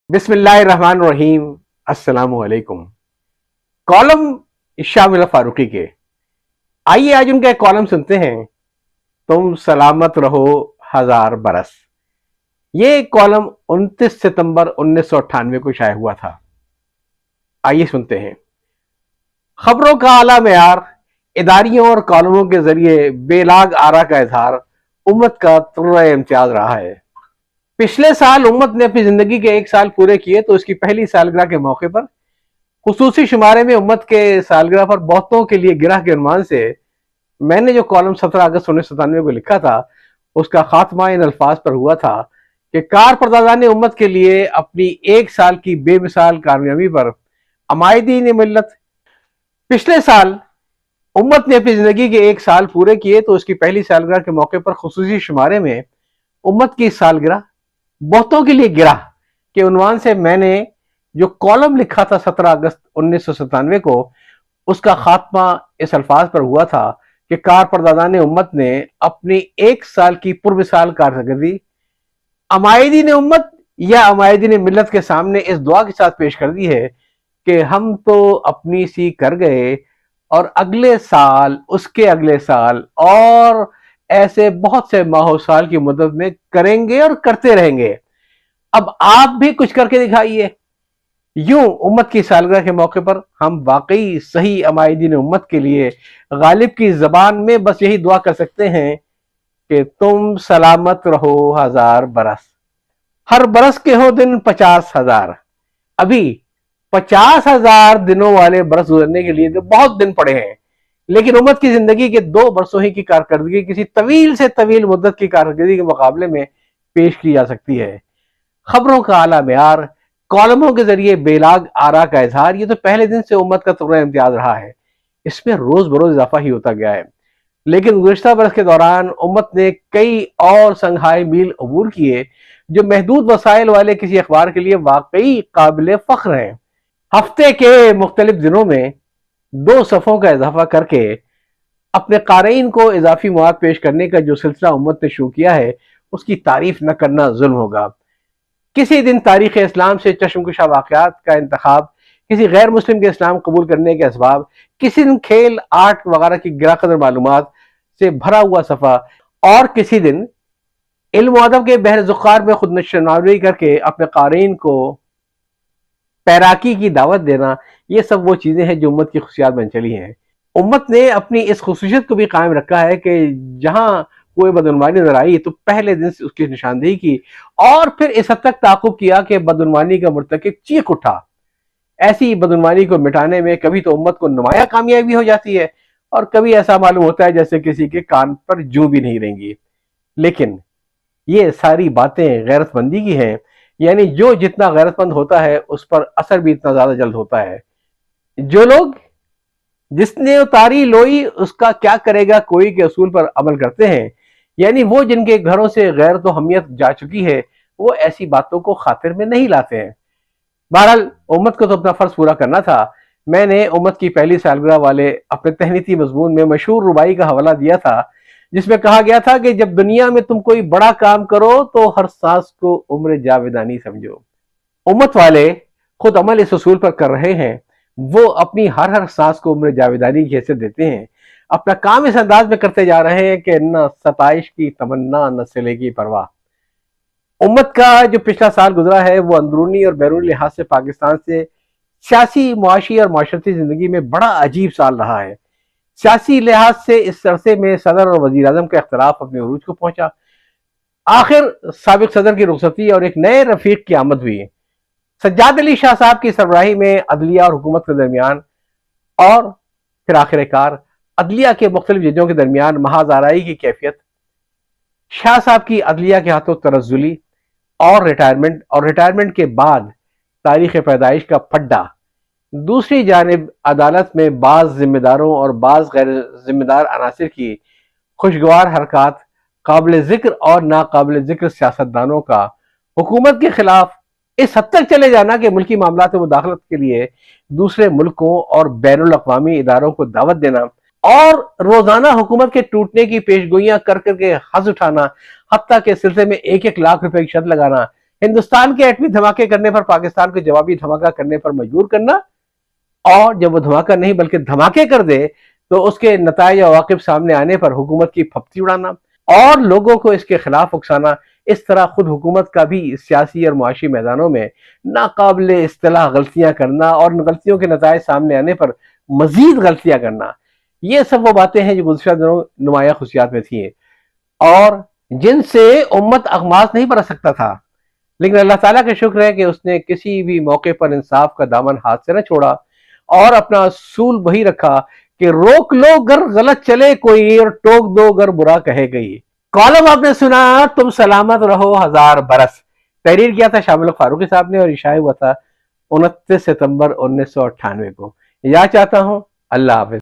بسم اللہ الرحمن الرحیم۔ السلام علیکم۔ کالم شاہ ملا فاروقی کے، آئیے آج ان کا ایک کالم سنتے ہیں، تم سلامت رہو ہزار برس۔ یہ کالم 29 ستمبر 1998 کو شائع ہوا تھا۔ آئیے سنتے ہیں۔ خبروں کا اعلیٰ معیار، اداریوں اور کالموں کے ذریعے بے لاگ آرا کا اظہار امت کا طرز امتیاز رہا ہے۔ پچھلے سال امت نے اپنی زندگی کے 1 سال پورے کیے تو اس کی پہلی سالگرہ کے موقع پر خصوصی شمارے میں امت کے سالگرہ پر بہتوں کے لیے گرہ کے عنوان سے میں نے جو کالم 17 اگست 1997 کو لکھا تھا، اس کا خاتمہ ان الفاظ پر ہوا تھا کہ کار پردازان امت کے لیے اپنی 1 سال کی بے مثال کامیابی پر عمائدین ملت۔ پچھلے سال امت نے اپنی زندگی کے 1 سال پورے کیے تو اس کی پہلی سالگرہ کے موقع پر خصوصی شمارے میں امت کی سالگرہ بہتوں کے لیے گرہ کے عنوان سے میں نے جو کالم لکھا تھا 17 اگست 1997 کو، اس کا خاتمہ اس الفاظ پر ہوا تھا کہ کار پردازان امت نے اپنی 1 سال کی پرمثال کارکردگی عمائدین امت یا عمائدین ملت کے سامنے اس دعا کے ساتھ پیش کر دی ہے کہ ہم تو اپنی سی کر گئے اور اگلے سال، اس کے اگلے سال اور ایسے بہت سے ماہ و سال کی مدت میں کریں گے اور کرتے رہیں گے۔ اب آپ بھی کچھ کر کے دکھائیے۔ یوں امت کی سالگرہ کے موقع پر ہم واقعی صحیح عمائدین امت کے لیے غالب کی زبان میں بس یہی دعا کر سکتے ہیں کہ تم سلامت رہو ہزار برس۔ ہر برس کے ہو دن 50,000۔ ابھی 50,000 دنوں والے برس گزرنے کے لیے تو بہت دن پڑے ہیں، لیکن امت کی زندگی کے 2 برسوں ہی کی کارکردگی کسی طویل سے طویل مدت کی کارکردگی کے مقابلے میں پیش کی جا سکتی ہے۔ خبروں کا اعلیٰ معیار، کالموں کے ذریعے بے لاگ آرا کا اظہار، یہ تو پہلے دن سے امت کا طرز امتیاز رہا ہے۔ اس میں روز بروز اضافہ ہی ہوتا گیا ہے، لیکن گزشتہ برس کے دوران امت نے کئی اور سنگھائے میل عبور کیے جو محدود وسائل والے کسی اخبار کے لیے واقعی قابل فخر ہیں۔ ہفتے کے مختلف دنوں میں 2 صفوں کا اضافہ کر کے اپنے قارئین کو اضافی مواد پیش کرنے کا جو سلسلہ امت نے شروع کیا ہے، اس کی تعریف نہ کرنا ظلم ہوگا۔ کسی دن تاریخ اسلام سے چشم کشا واقعات کا انتخاب، کسی غیر مسلم کے اسلام قبول کرنے کے اسباب، کسی دن کھیل، آرٹ وغیرہ کی گراں قدر معلومات سے بھرا ہوا صفحہ، اور کسی دن علم و ادب کے بحر زخار میں خود نشانوری کر کے اپنے قارئین کو پیراکی کی دعوت دینا، یہ سب وہ چیزیں ہیں جو امت کی خصوصیات بن چلی ہیں۔ امت نے اپنی اس خصوصیت کو بھی قائم رکھا ہے کہ جہاں کوئی بدعنوانی نظر آئی تو پہلے دن سے اس کی نشاندہی کی، اور پھر اس حد تک تعاقب کیا کہ بدعنوانی کا مرتکب چیخ اٹھا۔ ایسی بدعنوانی کو مٹانے میں کبھی تو امت کو نمایاں کامیابی ہو جاتی ہے، اور کبھی ایسا معلوم ہوتا ہے جیسے کسی کے کان پر جوں بھی نہیں رہیں گی۔ لیکن یہ ساری باتیں غیرت مندی کی ہیں، یعنی جو جتنا غیرت مند ہوتا ہے اس پر اثر بھی اتنا زیادہ جلد ہوتا ہے۔ جو لوگ جس نے اتاری لوئی اس کا کیا کرے گا کوئی کے اصول پر عمل کرتے ہیں، یعنی وہ جن کے گھروں سے غیرت و حمیت جا چکی ہے، وہ ایسی باتوں کو خاطر میں نہیں لاتے ہیں۔ بہرحال امت کو تو اپنا فرض پورا کرنا تھا۔ میں نے امت کی پہلی سالگرہ والے اپنے تہنیتی مضمون میں مشہور ربائی کا حوالہ دیا تھا، جس میں کہا گیا تھا کہ جب دنیا میں تم کوئی بڑا کام کرو تو ہر سانس کو عمر جاویدانی سمجھو۔ امت والے خود عمل اس اصول پر کر رہے ہیں، وہ اپنی ہر سانس کو عمر جاویدانی کی حیثیت دیتے ہیں، اپنا کام اس انداز میں کرتے جا رہے ہیں کہ نہ ستائش کی تمنا نہ صلے کی پرواہ۔ امت کا جو پچھلا سال گزرا ہے وہ اندرونی اور بیرونی لحاظ سے پاکستان سے سیاسی، معاشی اور معاشرتی زندگی میں بڑا عجیب سال رہا ہے۔ سیاسی لحاظ سے اس عرصے میں صدر اور وزیر اعظم کا اختلاف اپنے عروج کو پہنچا۔ آخر سابق صدر کی رخصتی اور ایک نئے رفیق کی آمد ہوئی۔ سجاد علی شاہ صاحب کی سربراہی میں عدلیہ اور حکومت کے درمیان، اور پھر آخر کار عدلیہ کے مختلف ججوں کے درمیان محاذ آرائی کی کیفیت، شاہ صاحب کی عدلیہ کے ہاتھوں تنزلی اور ریٹائرمنٹ کے بعد تاریخ پیدائش کا پھڈا، دوسری جانب عدالت میں بعض ذمہ داروں اور بعض غیر ذمہ دار عناصر کی خوشگوار حرکات، قابل ذکر اور ناقابل ذکر سیاستدانوں کا حکومت کے خلاف اس حد تک چلے جانا کہ ملکی معاملات میں مداخلت کے لیے دوسرے ملکوں اور بین الاقوامی اداروں کو دعوت دینا، اور روزانہ حکومت کے ٹوٹنے کی پیش گوئیاں کر کے حظ اٹھانا، حتیٰ کہ سلسلے میں 1-1 لاکھ روپے کی شرط لگانا، ہندوستان کے ایٹمی دھماکے کرنے پر پاکستان کو جوابی دھماکہ کرنے پر مجبور کرنا، اور جب وہ دھماکہ نہیں بلکہ دھماکے کر دے تو اس کے نتائج اور عواقب سامنے آنے پر حکومت کی پھپتی اڑانا اور لوگوں کو اس کے خلاف اکسانا، اس طرح خود حکومت کا بھی سیاسی اور معاشی میدانوں میں ناقابل اصطلاح غلطیاں کرنا اور ان غلطیوں کے نتائج سامنے آنے پر مزید غلطیاں کرنا، یہ سب وہ باتیں ہیں جو گزشتہ دنوں نمایاں خصوصیات میں تھیں اور جن سے امت اغماس نہیں برس سکتا تھا، لیکن اللہ تعالیٰ کا شکر ہے کہ اس نے کسی بھی موقع پر انصاف کا دامن ہاتھ سے نہ چھوڑا اور اپنا اصول وہی رکھا کہ روک لو گر غلط چلے کوئی اور ٹوک دو گر برا کہے گئی۔ کالم آپ نے سنا تم سلامت رہو ہزار برس، تحریر کیا تھا شاہ ملک فاروقی صاحب نے اور شائع ہوا تھا 29 ستمبر 1998 کو۔ یاد چاہتا ہوں، اللہ حافظ۔